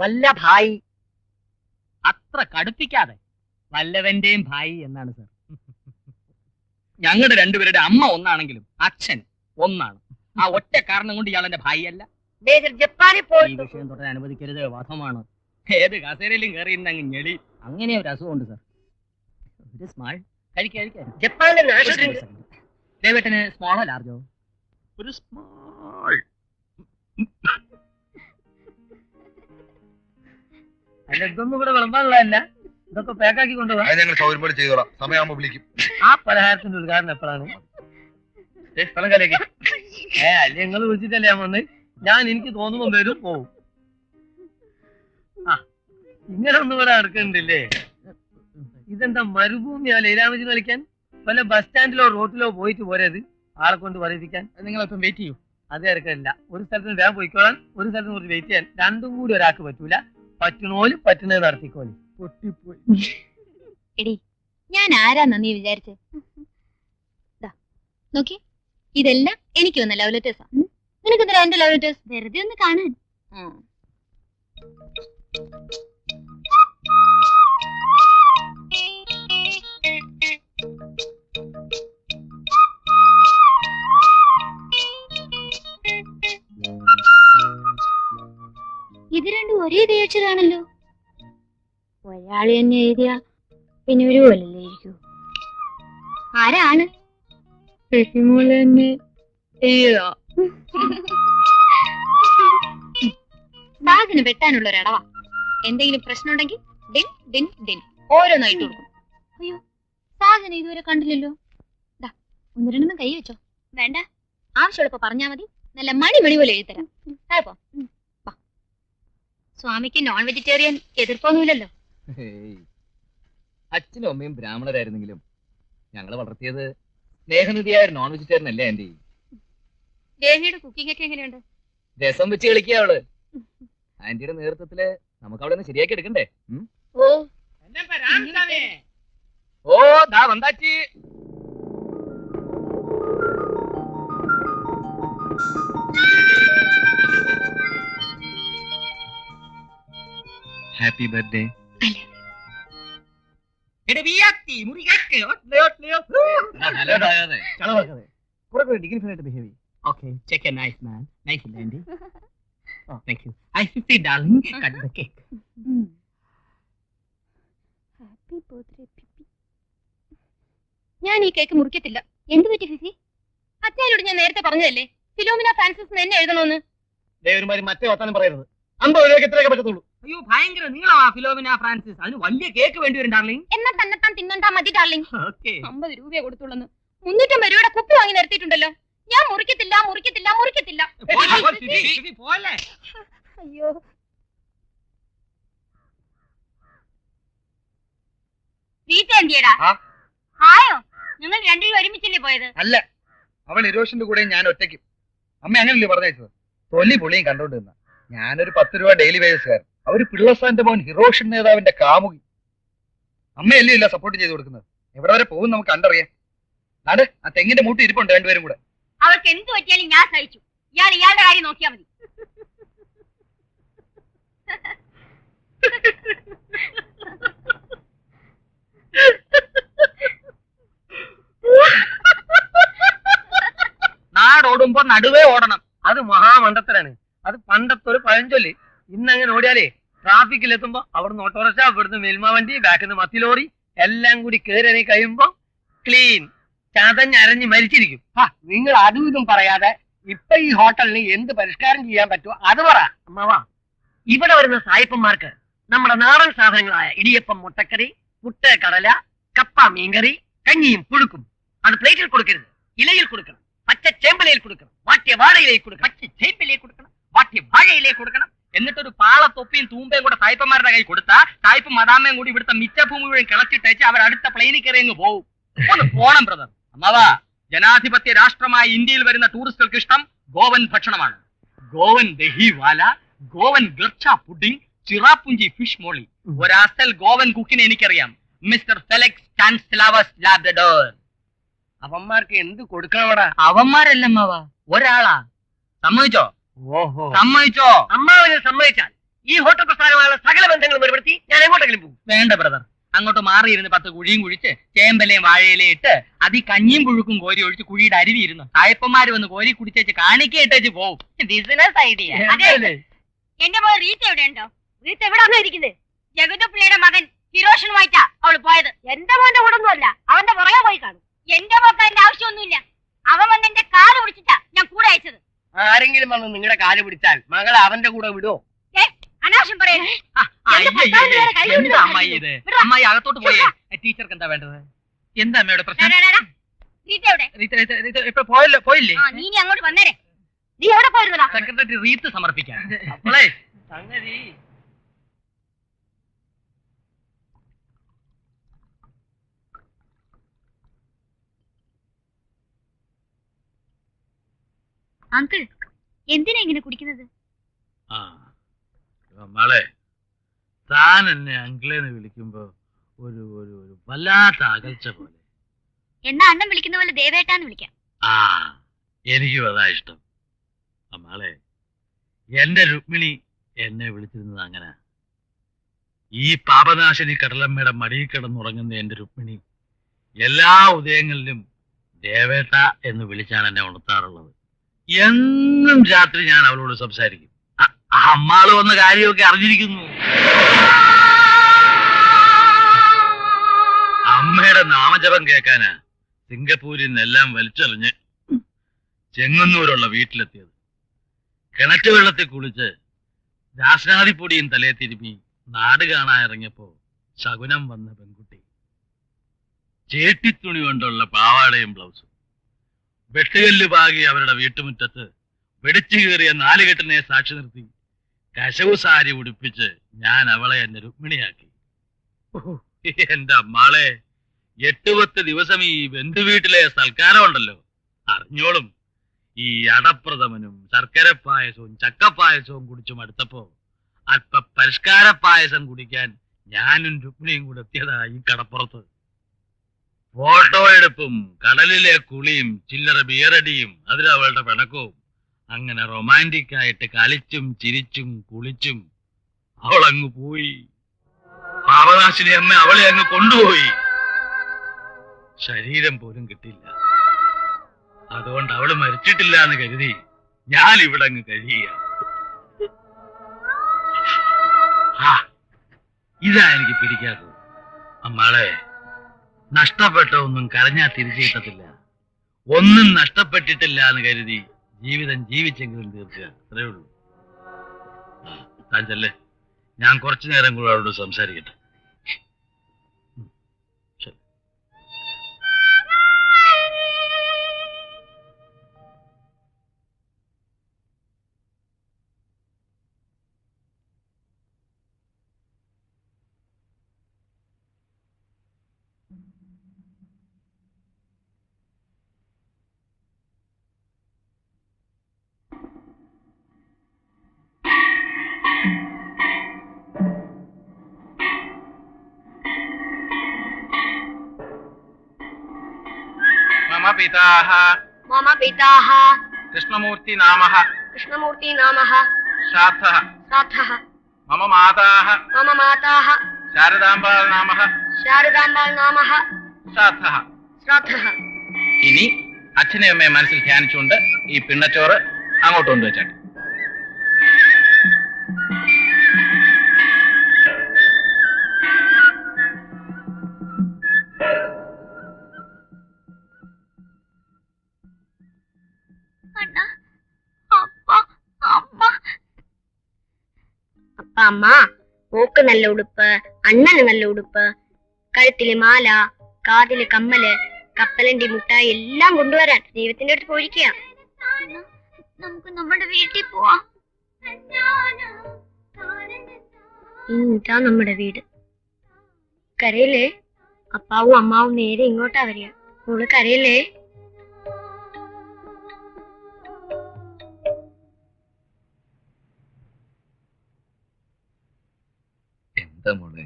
വല്ല ഭായി. അത്ര കടുപ്പിക്കാതെ. വല്ലവന്റെയും ഭായി എന്നാണ് സർ. ഞങ്ങളുടെ രണ്ടുപേരുടെ അമ്മ ഒന്നാണെങ്കിലും അച്ഛൻ ഒന്നാണ്. ആ ഒറ്റ കാരണം കൊണ്ട് ഇയാളെന്റെ ഭായി അല്ല. ജപ്പാനിൽ ഈ പോയി വിഷയം തൊട്ടാൻ അനുവദിക്കരുത്, വധമാണ്. ഏത് കസേരയിലും കയറി ഇരുന്ന് ഞെളി. അങ്ങനെ ഒരു അസുഖമുണ്ട് സർ. ഒരു സ്മാൾ കഴിക്കാൻ. ജപ്പാനിലെ നാഷണൽ ദേവേട്ടന് സ്മോളോ ലാർജോ? ഒരു സ്മാൾ. അല്ല, ഇതൊന്നും ഇവിടെ വിളമ്പാനുള്ളതല്ല. ഇതൊക്കെ പാക്കാക്കി കൊണ്ടുപോകാം. ഞങ്ങൾ സൗകര്യം പോലെ ചെയ്തോളാം. സമയമാകുമ്പോ വിളിക്കും. ആ പലഹാരത്തിന്റെ ഉദ്ഘാടനം എപ്പോഴാണ്? സ്ഥലം കലക്കി. അല്ലെ നിങ്ങൾ വിളിച്ചിട്ടല്ലേ ഞാൻ വന്ന്. ഞാൻ എനിക്ക് തോന്നുമ്പോ വരും പോവും. ആ, ഇങ്ങനെ ഒന്നും ഇവിടെ നടക്കുന്നുണ്ടല്ലേ? ഇതെന്താ മരുഭൂമിയാ ലൈലാമജി കളിക്കാൻ? വല്ല ബസ് സ്റ്റാൻഡിലോ റോട്ടിലോ പോയിട്ട് പോരത് ആളെ കൊണ്ട് പറയിപ്പിക്കാൻ. നിങ്ങളൊപ്പം വെയിറ്റ് ചെയ്യൂ. അത് ഇറക്കല്ല. ഒരു സ്ഥലത്ത് വേഗം പോയിക്കോളാൻ, ഒരു സ്ഥലത്ത് കുറച്ച് വെയിറ്റ് ചെയ്യാൻ. രണ്ടും കൂടി ഒരാൾക്ക് പറ്റൂല. പറ്റണോലും പറ്റുന്നത് നടത്തിക്കോളി. പൊട്ടിപ്പോയി. എടി, ഞാൻ ആരാന്നാ നീ വിചാരിച്ചേ? നോക്കി, ഇതെല്ലാം എനിക്ക് വന്ന ലവ് ലെറ്റേഴ്സാ. നിനക്കെന്താ എന്റെ ലവ് ലെറ്റേഴ്സ്? വെറുതെ ഒന്ന് കാണാൻ. ഇത് രണ്ടും ഒരേ ദേഷ്യമാണല്ലോ. ഒരാള് തന്നെ എഴുതിയ പിന്നെ ഒരു പോലല്ലേ ഇരിക്കൂ. ആരാണ്? സാഗിന് വെട്ടാനുള്ള ഒരടവാ. എന്തെങ്കിലും പ്രശ്നം ഉണ്ടെങ്കിൽ ഡിൻ ഡിൻ ഡിൻ ഓരോന്നായിട്ട് കൊടുക്കും. അയ്യോ, സാഗിനെ ഇതുവരെ കണ്ടില്ലല്ലോ. ഒന്ന് രണ്ടെണ്ണം കൈ വെച്ചോ. വേണ്ട, ആവശ്യമുള്ളപ്പോ പറഞ്ഞാ മതി. നല്ല മണി മണി പോലെ എഴുതരാം. കേപ്പോ. സ്വാമിക്ക് നോൺ വെജിറ്റേറിയൻ എതിർപ്പൊന്നുമില്ലല്ലോ. അച്ഛനും അമ്മയും ബ്രാഹ്മണരായിരുന്നെങ്കിലും ഞങ്ങള് വളർത്തിയത് സ്നേഹനിധിയായ നോൺ വെജിറ്റേറിയൻ അല്ലേ ആന്റി? ദേവിയുടെ കുക്കിംഗ് ഒക്കെ എങ്ങനെയുണ്ട്? രസം വെച്ച് കളിക്കുക അവള്. ആന്റിയുടെ നേതൃത്വത്തില് നമുക്ക് അവിടെ നിന്ന് ശരിയാക്കി എടുക്കണ്ടേ? ഓ ദാ വന്താച്ചി. Happy birthday. Okay, check a nice man. Nice, Andy. Oh, thank you. I see, darling. Cut the cake. Happy birthday Pippi. ഞാൻ ഈ കേക്ക് മുറിക്കത്തില്ല. എന്ത് പറ്റി ഫിഫി? അച്ഛനോട് ഞാൻ നേരത്തെ പറഞ്ഞതല്ലേ ഫിലോമിന ഫ്രാൻസിസ് എന്നെ എഴുതണോന്ന്. ദേവന്മാര് മറ്റേ വർത്താനം പറയരുത്. 50 രൂപയ്ക്ക് എത്രയൊക്കെ പറ്റത്തുള്ളൂ. അയ്യോ, ഭയങ്കര നീളമാ ഫിലോമിന ഫ്രാൻസിസ്. അതിന് വലിയ കേക്ക് വേണ്ടി വരും ഡാർലിംഗ്. എന്നാ തന്നെത്താൻ തിന്നണ്ടാ മതി ഡാർലിംഗ്. 50 രൂപയെ കൊടുത്തുള്ളൂ. 350 രൂപയുടെ കുപ്പി വാങ്ങി നിർത്തിയിട്ടുണ്ടല്ലോ. ഞാൻ മുറിക്കത്തില്ല മുറിക്കത്തില്ല മുറിക്കത്തില്ല. അയ്യോ, വീട്ട എന്തിയടാ? ആയോ? നിങ്ങൾ രണ്ടുപേരും ഒരുമിച്ചല്ലേ പോയത്? അല്ല, അവൾ ഇരോഷന്റെ കൂടെ ഞാൻ ഒറ്റയ്ക്കും. അമ്മ അങ്ങനല്ലേ പറഞ്ഞയച്ചത്? തൊലി പൊളിയും കണ്ടോണ്ട് നിന്ന ഞാനൊരു 10 രൂപ ഡെയിലി വേജസ്കാരൻ. അവര് പിള്ളസാന്റെ മോൻ ഹിറോഷൻ നേതാവിന്റെ കാമുകി. അമ്മയല്ലേ ഇല്ല സപ്പോർട്ട് ചെയ്ത് കൊടുക്കുന്നത്. എവിടെ വരെ പോകും നമുക്ക് കണ്ടറിയാം. നാട് ആ തെങ്ങിന്റെ മൂട്ടി ഇരിപ്പുണ്ട് രണ്ടുപേരും കൂടെ. അവൾക്ക് എന്ത് പറ്റിയാലും ഞാൻ സഹിച്ചു. ഇയാൾ ഇയാളുടെ കാര്യം നോക്കിയാ മതി. നാടോടുമ്പോ നടുവേ ഓടണം. അത് മഹാമണ്ഡത്തരാണ്. അത് പണ്ടത്തെ ഒരു പഴഞ്ചൊല്ലി. ഇന്നങ്ങനെ ഓടിയാലേ ട്രാഫിക്കിൽ എത്തുമ്പോ അവിടുന്ന് ഓട്ടോറിക്ഷ, ഇവിടുന്ന് മിൽമ വണ്ടി, ബാക്കിന്ന് മത്തി ലോറി എല്ലാം കൂടി കയറി കഴിയുമ്പോ ക്ലീൻ ചതഞ്ഞരഞ്ഞ് മരിച്ചിരിക്കും. നിങ്ങൾ അതും ഇതും പറയാതെ ഇപ്പൊ ഈ ഹോട്ടലിന് എന്ത് പരിഷ്കാരം ചെയ്യാൻ പറ്റുമോ അത് പറ. അമ്മാവാ, ഇവിടെ വരുന്ന സായിപ്പന്മാർക്ക് നമ്മുടെ നാടൻ സാധനങ്ങളായ ഇടിയപ്പം, മുട്ടക്കറി, പുട്ട്, കടല, കപ്പ, മീൻകറി, കഞ്ഞിയും പുഴുക്കും അത് പ്ലേറ്റിൽ കൊടുക്കരുത്. ഇലയിൽ കൊടുക്കണം. പച്ച ചേമ്പലയിൽ കൊടുക്കണം. വാട്ടിയ വാഴയിലേക്ക് കൊടുക്കണം. പച്ച ചേമ്പിലേക്ക് കൊടുക്കണം. വാട്ടിയ വാഴയിലേക്ക് കൊടുക്കണം. എന്നിട്ടൊരു പാളത്തൊപ്പിയും തൂമ്പയും കൂടെ സായിപ്പന്മാരുടെ കൈ കൊടുത്താ സായിപ്പ് മദാമയും കൂടി ഇവിടുത്തെ മിച്ചഭൂമി മുഴുവൻ കിളച്ചിട്ടേച്ച് അവർ അടുത്ത പ്ലെയിനിൽ കയറി അങ്ങ് പോവും. ഒന്ന് പോണം ബ്രദർ. അമ്മാവാ, ജനാധിപത്യ രാഷ്ട്രമായ ഇന്ത്യയിൽ വരുന്ന ടൂറിസ്റ്റുകൾക്ക് ഇഷ്ടം ഗോവൻ ഭക്ഷണമാണ്. ഗോവൻ ദഹിവാല, ഗോവൻ ഗർച്ച പുഡിംഗ്, ചിറാപ്പുഞ്ചി ഫിഷ് മോളി. ഒരു അസൽ ഗോവൻ കുക്കിനെ എനിക്കറിയാം. Mister Felix Stanislaus Labrador. അവന്മാർക്ക് എന്ത് കൊടുക്കണവടാ? അവന്മാരല്ല അമ്മാവാ, ഒരാളാ. സമ്മതിച്ചോ? ഓഹോ, സമ്മതിച്ചോ? അമ്മാവനെ സമ്മതിച്ചാൽ ഈ ഹോട്ടൽ പ്രസ്ഥാനമായുള്ള സകല ബന്ധങ്ങളും ഏർപ്പെടുത്തി ഞാൻ എങ്ങോട്ടെങ്കിലും പോകും. വേണ്ട ബ്രദർ, അങ്ങോട്ട് മാറിയിരുന്ന് 10 കുഴിയും കുഴിച്ച് ചേമ്പലയും വാഴയിലയും ഇട്ട് അതി കഞ്ഞിയും പുഴുക്കും കോരി ഒഴിച്ച് കുഴിയുടെ അരുവി ഇരുന്നു സായപ്പന്മാര് വന്ന് കോരി കുടിച്ചേച്ച് കാണിക്കേട്ടേച്ച് പോവും. Business idea. എന്റെ മോൾ റീത്ത് എവിടെയുണ്ടോ? റീത്ത് എവിടെ ഇരിക്കുന്നത്? ജഗതുപിള്ളയുടെ മകൻ ഹിരോഷനുമായിട്ടാ അവള് പോയത്. എന്റെ മോന്റെ കൂടെ ഒന്നുമല്ല, അവന്റെ പുറകെ പോയി കാണും. എന്റെ മോക്ക് അതിന്റെ ആവശ്യമൊന്നുമില്ല. അവൻ വന്ന് എന്റെ കാല് പിടിച്ചിട്ടാ ഞാൻ കൂടെ അയച്ചത്. ആരെങ്കിലും വന്ന് നിങ്ങളുടെ കാല് പിടിച്ചാൽ മകളെ അവന്റെ കൂടെ വിടുവോ? അനാവശ്യം പറയരുത്. എന്താ അമ്മായി ഇത്? അമ്മായി അകത്തോട്ട് പോയേ. ടീച്ചർക്ക് എന്താ വേണ്ടത്? എന്താ അമ്മയുടെ പ്രശ്നം? റീത്ത് എവിടെ? ഇപ്പൊ പോയില്ലേ? ആ, നീ ഇനി അങ്ങോട്ട് വന്നേരെ. നീ എവിടെ പോയിരുന്നടാ? സെക്രട്ടറി റീത്ത് സമർപ്പിക്കാൻ. അപ്പോളേ സംഗതി അങ്കിൾ എന്തിനാ ഇങ്ങനെ കുടിക്കുന്നത്? മോളെ, താൻ എന്നെ അങ്കിളെന്ന് വിളിക്കുമ്പോ ഒരു ഒരു ഒരു വല്ലാത്ത അകൽച്ച പോലെ. എന്നാ അണ്ണൻ വിളിക്കുന്ന പോലെ ദേവേട്ടാന്ന് വിളിക്കാം. ആ, എനിക്കും അതാ ഇഷ്ടം. മോളെ, എന്റെ രുക്മിണി എന്നെ വിളിച്ചിരുന്നത് അങ്ങനെ. ഈ പാപനാശിനി കടലമ്മയുടെ മടിയിൽ കിടന്നുറങ്ങുന്ന എന്റെ രുക്മിണി എല്ലാ ഉദയങ്ങളിലും ദേവേട്ട എന്ന് വിളിച്ചാണ് എന്നെ ഉണർത്താറുള്ളത്. എന്നും രാത്രി ഞാൻ അവളോട് സംസാരിക്കും. അമ്മാള് വന്ന കാര്യമൊക്കെ അറിഞ്ഞിരിക്കുന്നു. അമ്മയുടെ നാമജപം കേൾക്കാനാ സിംഗപ്പൂരിൽ നിന്നെല്ലാം വലിച്ചെറിഞ്ഞ് ചെങ്ങന്നൂരുള്ള വീട്ടിലെത്തിയത്. കിണറ്റ് വെള്ളത്തിൽ കുളിച്ച് രാസനാദിപ്പൊടിയും തലയെ തിരുമ്മി നാട് കാണാൻ ഇറങ്ങിയപ്പോ ശകുനം വന്ന പെൺകുട്ടി. ചേട്ടിത്തുണി കൊണ്ടുള്ള പാവാടയും ബ്ലൗസും വെട്ടുകല്ല് പാകി അവരുടെ വീട്ടുമുറ്റത്ത് വെടിച്ചു കയറിയ 4 കെട്ടിനെ സാക്ഷി നിർത്തി കശവു സാരി ഉടുപ്പിച്ച് ഞാൻ അവളെ എന്നെ രുക്മിണിയാക്കി. എന്റെ അമ്മാളെ, 8-10 ദിവസം ഈ ബന്ധുവീട്ടിലെ സൽക്കാരം ഉണ്ടല്ലോ, അറിഞ്ഞോളും. ഈ അടപ്രഥമനും ശർക്കര പായസവും ചക്കപ്പായസവും കുടിച്ചും അടുത്തപ്പോ അല്പ പരിഷ്കാര പായസം കുടിക്കാൻ ഞാനും രുക്മിണിയും കൂടെ എത്തിയതാ ഈ കടപ്പുറത്ത്. ഫോട്ടോ എടുപ്പും കടലിലെ കുളിയും ചില്ലറ ബിയറടിയും അതിലവളുടെ പിണക്കവും, അങ്ങനെ റൊമാൻറ്റിക് ആയിട്ട് കളിച്ചും ചിരിച്ചും കുളിച്ചും അവളങ്ങ് പോയി. പാപനാശിനി അമ്മ അവളെ അങ്ങ് കൊണ്ടുപോയി. ശരീരം പോലും കിട്ടില്ല. അതുകൊണ്ട് അവള് മരിച്ചിട്ടില്ല എന്ന് കരുതി ഞാൻ ഇവിടെ അങ്ങ് കഴിയുക. ഇതാ എനിക്ക് പിടിക്കാത്തത്. അമ്മാളെ, നഷ്ടപ്പെട്ട ഒന്നും കരഞ്ഞാ തിരിച്ചു കിട്ടത്തില്ല. ഒന്നും നഷ്ടപ്പെട്ടിട്ടില്ല എന്ന് കരുതി ജീവിതം ജീവിച്ചെങ്കിലും തീർക്കുക, അത്രേ ഉള്ളൂ. താൻ ചെല്ലേ, ഞാൻ കുറച്ചു നേരം കൂടെ അവളോട് സംസാരിക്കട്ടെ. मम पिताः मम पिताः कृष्णमूर्ति नामः कृष्णमूर्ति नामः श्राद्धः श्राद्धः मम माताः मम माताः शारदाम्बाൾ नामः शारदाम्बाൾ नामः श्राद्धः. श्राद्धः. ഇനി അച്ഛനെയും അമ്മയെ മനസ്സിൽ ധ്യാനിച്ചുകൊണ്ട് ഈ പിണ്ണച്ചോറ് അങ്ങോട്ട് കൊണ്ടുവച്ചാട്ടെ. അപ്പ അമ്മ, മോക്ക് നല്ല ഉടുപ്പ്, അണ്ണന് നല്ല ഉടുപ്പ്, കഴുത്തില് മാല, കാതില് കമ്മല്, കപ്പലണ്ടി മുട്ടായി എല്ലാം കൊണ്ടുവരാൻ ദൈവത്തിന്റെ അടുത്ത് പോയിരിക്കുക. നമുക്ക് നമ്മുടെ വീട്ടിൽ പോവാം. ഇതാ നമ്മുടെ വീട്. കരയില്ലേ? അപ്പാവും അമ്മാവും നേരെ ഇങ്ങോട്ടാ വരിക. മോള് കരയില്ലേ? എന്താ മോളെ?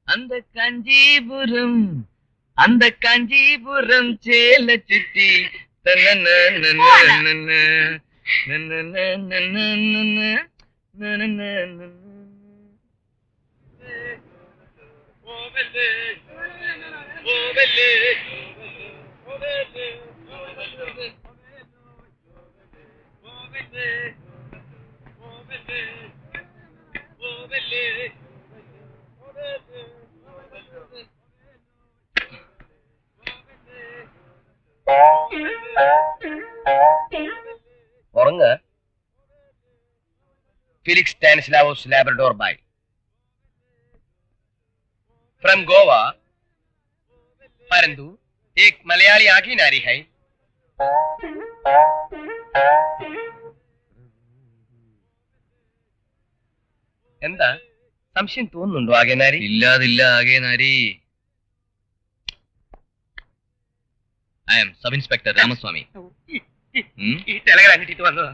அந்த காஞ்சிபுரம் சேல சுற்றி ഉറങ്ങ Felix Stanislaus Labrador by from Goa परंतु एक मलयाली आगी नारी है എന്താ സംശയം തോന്നുന്നുണ്ടോ ആകെ നാരി ഇല്ലാതില്ല ആകെ നാരി. I am sub inspector Ramaswamy. ഈ ടെലഗ്രാം കിട്ടിയിട്ട് വന്നതാ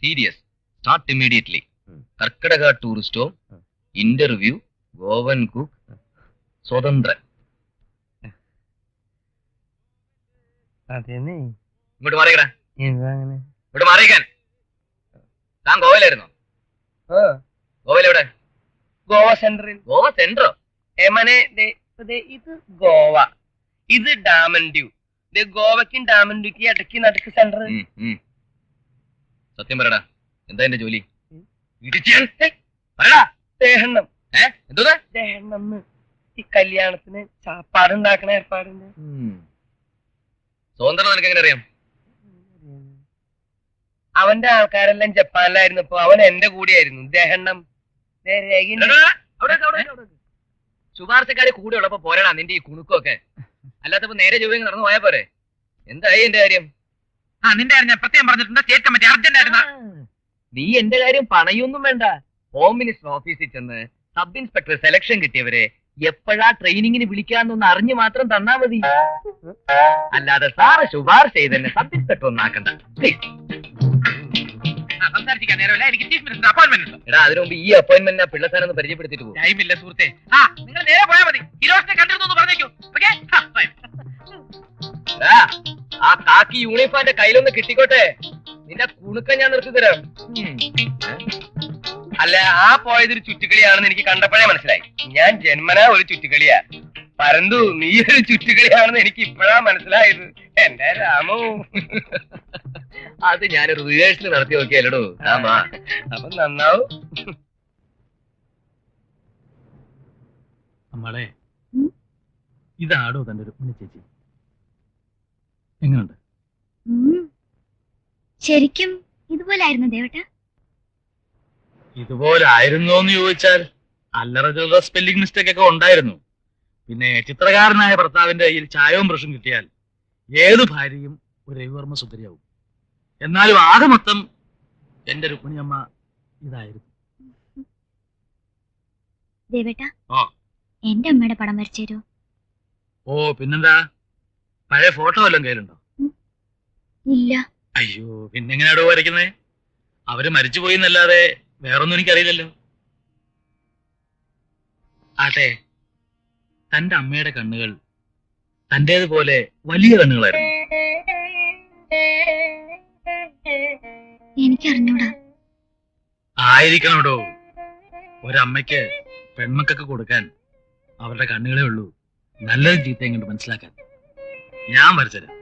സീരിയസ് സ്റ്റാർട്ട് ഇമ്മീഡിയറ്റ്ലി. കർക്കിടക tourist home, interview, Goan cook, സ്വതന്ത്രൻ. അതേന്നേ ഇങ്ങോട്ട് മാറിയടാ, എന്താ അങ്ങനെ ഇങ്ങോട്ട് മാറിയിക്കാൻ. താൻ ഗോവയിലായിരുന്നോ? ഗോവയിലെവിടെ? ഗോവ സെൻട്രൽ ഗോവ സെൻട്രോ? എമനെ ഇത് ഗോവ, ഇത് ഡാമൻ ഡ്യൂ. ഗോവയ്ക്കും ഡാമൻ ഡ്യൂക്ക് ഇടയ്ക്ക് നടുക്ക് സെന്റർ. സത്യം പറയടാ, എന്താ എന്റെ ജോലി? ദേഹണ്ണം എന്തോന്നാ? ദേഹണ്ണം ഈ കല്യാണത്തിന് ചാപ്പാടുണ്ടാക്കണ ഏർപ്പാടുണ്ട്. സ്വതന്ത്രം നിനക്ക് എങ്ങനെ അറിയാം? അവന്റെ ആൾക്കാരെല്ലാം ജപ്പാനിലായിരുന്നപ്പോ അവൻ എന്റെ കൂടെയായിരുന്നു. ദേഹണ്ണം ശുപാർശക്കാര് കൂടെ ഉള്ളപ്പോ പോരാടാ നിന്റെ ഈ കുണുക്കൊക്കെ. അല്ലാത്തപ്പോ നേരെ ജോലി നടന്നു പോയാ പോരെ. എന്തായി എന്റെ കാര്യം? നിന്റെ കാര്യം ഞാൻ പ്രത്യേകം പറഞ്ഞിട്ടുണ്ട്. സ്റ്റേറ്റ് കമ്മിറ്റി അർജന്റ് ആയിരുന്ന നീ എന്റെ കാര്യം പണയൊന്നും വേണ്ട. ഹോം മിനിസ്റ്റർ ഓഫീസിൽ ചെന്ന് സബ് ഇൻസ്പെക്ടർ സെലക്ഷൻ കിട്ടിയവരെ എപ്പോഴാ ട്രെയിനിങ്ങിന് വിളിക്കാന്നൊന്ന് അറിഞ്ഞു മാത്രം തന്നാ മതി. അല്ലാതെ സാറ് ശുപാർശ ചെയ്തെന്നെ സബ് ഇൻസ്പെക്ടർ ഒന്നാക്കണ്ട. സംസാരിക്കാൻ നേരമല്ല, എനിക്ക് ചീഫ് മിനിസ്റ്റർ അപ്പോയിന്റ്മെന്റ് ഉണ്ട്. എടാ അതിനു മുമ്പ് ഈ അപ്പോയിന്റ്മെന്റ് പിള്ളസാരൊന്ന് പരിചയപ്പെടുത്തിട്ട് പോകും. ടൈമില്ല സുഹൃത്തെ. നിങ്ങൾ നേരെ പോയാൽ മതി. ഹിരോഷിനെ കണ്ടിരുന്നു പറഞ്ഞേക്കൂ. ഓക്കേ? ആ കാക്കി യൂണിഫോം എന്റെ കയ്യിലൊന്ന് കിട്ടിക്കോട്ടെ. നിന്റെ കുണുക്ക ഞാൻ നിർത്തി തരാം. അല്ല, ആ പോയതൊരു ചുറ്റുകളിയാണെന്ന് എനിക്ക് കണ്ടപ്പോഴേ മനസ്സിലായി. ഞാൻ ജന്മനാ ഒരു ചുറ്റുകളിയാ. പരന്തു നീ ഒരു ചുറ്റുകളിയാണെന്ന് എനിക്ക് ഇപ്പോഴാ മനസ്സിലായത്. എന്റെ രാമു, അത് ഞാനൊരു റിഹേഴ്സൽ നടത്തി നോക്കിയാലോ. ആമാ, അപ്പൊ നന്നാവും. അമ്മളെ, ഇതാടോ തന്റെ രുക്മിണി ചേച്ചി? എങ്ങനുണ്ട്? ശരിക്കും ഇതുപോലായിരുന്നു ദേവട്ട? ഇതുപോലെ ആയിരുന്നോന്ന് ചോദിച്ചാൽ അല്ലറ ചില്ലറ സ്പെല്ലിംഗ് മിസ്റ്റേക്ക് ഒക്കെ ഉണ്ടായിരുന്നു. പിന്നെ ചിത്രകാരനായ ഭർത്താവിന്റെ കയ്യിൽ ചായവും ബ്രഷും കിട്ടിയാൽ ഏത് ഭാര്യയും ഒരു രവിവർമ്മ സുന്ദരിയാവും. എന്നാലും ആകെ മൊത്തം എന്റെ രുക്മിണിയമ്മ ഇതായിരുന്നു. ദേവേട്ട, ആ. എന്റെ അമ്മയുടെ പടം വരച്ചേരോ? ഓ പിന്നെന്താ, പഴയ ഫോട്ടോ വല്ലതും കയ്യിലുണ്ടോ? ഇല്ല. അയ്യോ, പിന്നെങ്ങനെയാടോ വരയ്ക്കുന്നേ? അവര് മരിച്ചുപോയി എന്നല്ലാതെ വേറൊന്നും എനിക്കറിയില്ലല്ലോ. ആട്ടെ, തന്റെ അമ്മയുടെ കണ്ണുകൾ തന്റേതുപോലെ വലിയ കണ്ണുകളായിരുന്നു. എനിക്കറിഞ്ഞൂടാ. ആയിരിക്കണോടോ. ഒരമ്മയ്ക്ക് പെൺമക്കൾക്ക് കൊടുക്കാൻ അവരുടെ കണ്ണുകളേ ഉള്ളൂ നല്ലതും ചീത്തയും കണ്ട് മനസ്സിലാക്കാൻ. ഞാൻ വരച്ചുതരാം.